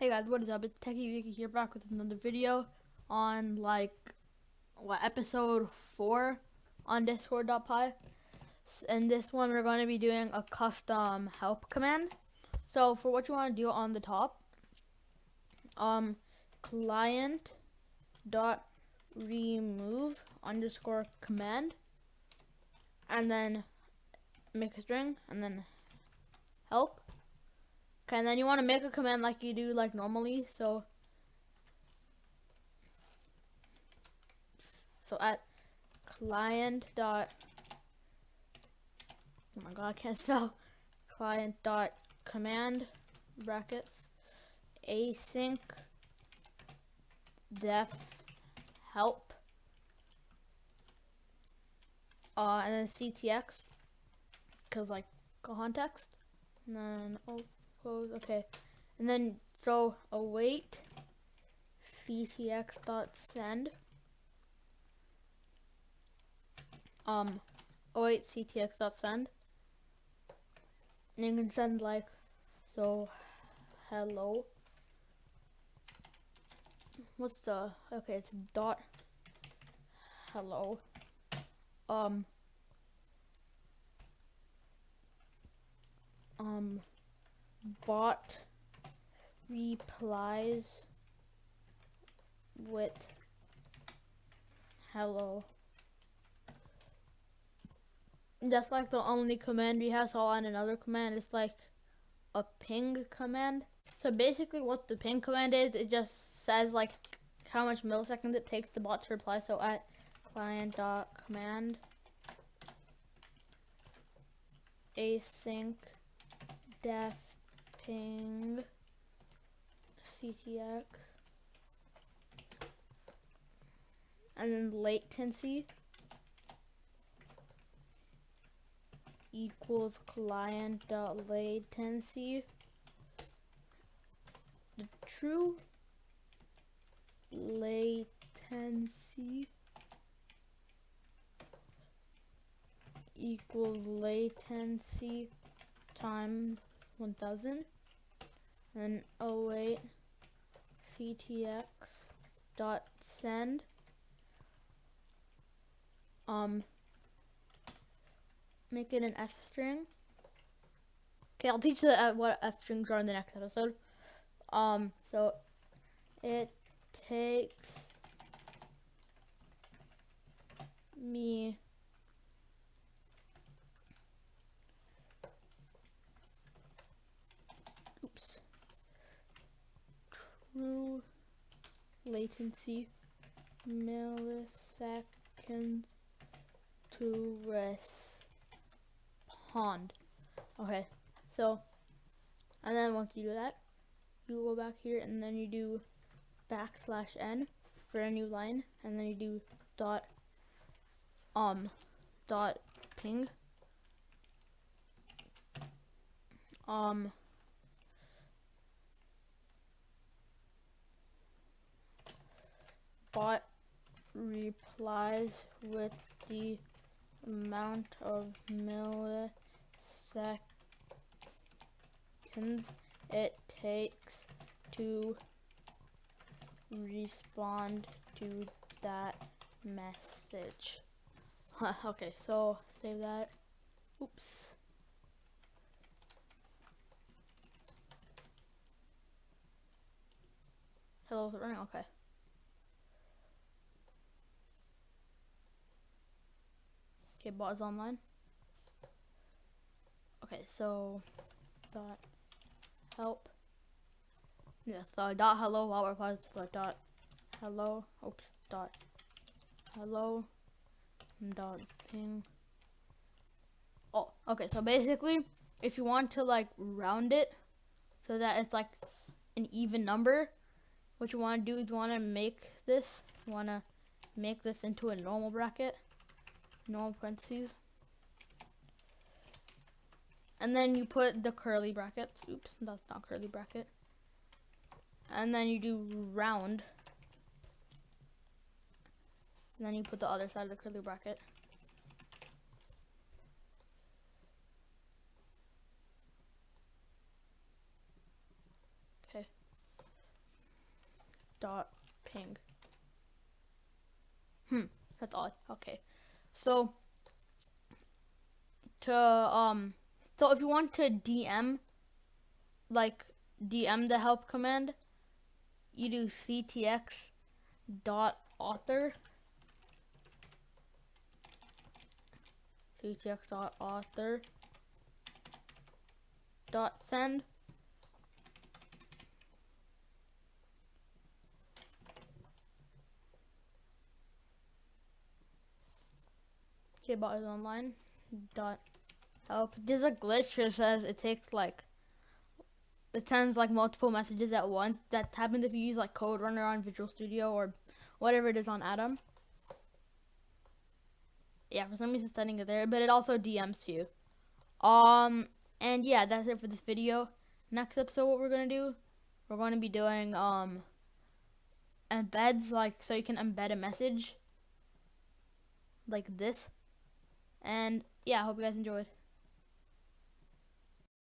Hey guys, what is up? It's TechyWiki here, back with another video on episode 4 on Discord.py. And this one we're going to be doing a custom help command. So for what you want to do on the top, client dot remove underscore command, and then make a string, and then help. Okay, and then you want to make a command like you do like normally. So at client dot, oh my god, I can't spell, client dot command brackets async def help, and then ctx, because like context, and then close. Okay, and then so await ctx dot send, await ctx dot send, and you can send like so hello. What's the, okay, it's dot hello, bot replies with hello. That's like the only command we have. So I'll add another command. It's like a ping command. So basically what the ping command is, it just says like how much milliseconds it takes the bot to reply. So at client.command async def ping ctx, and then latency equals client.latency. The true latency equals latency times 1000, and await ctx dot send, make it an f string. Okay, I'll teach you what f strings are in the next episode. So it takes me true latency milliseconds to respond. Okay, so, and then once you do that, you go back here and then you do \n for a new line, and then you do dot ping bot replies with the amount of milliseconds it takes to respond to that message. Okay, so save that. Oops. Hello, is it running? Okay. Okay, bot is online. Okay, so dot help. Yeah, so dot hello bot replies to like dot hello. Oops, dot hello dot ping. Oh, okay, so basically if you want to like round it so that it's like an even number, what you want to do is you want to make this into a normal bracket, normal parentheses, and then you put the curly brackets. Oops, that's not curly bracket. And then you do round, and then you put the other side of the curly bracket. Okay. dot ping. That's odd. Okay. So so if you want to DM, like DM the help command, you do ctx dot author dot send. Okay, bot is online. Dot help. There's a glitch that says it sends like multiple messages at once. That happens if you use like Code Runner on Visual Studio or whatever it is on Atom. Yeah, for some reason it's sending it there, but it also DMs to you. And yeah, that's it for this video. Next episode, what we're gonna do, we're going to be doing embeds, like so you can embed a message like this. And yeah, I hope you guys enjoyed.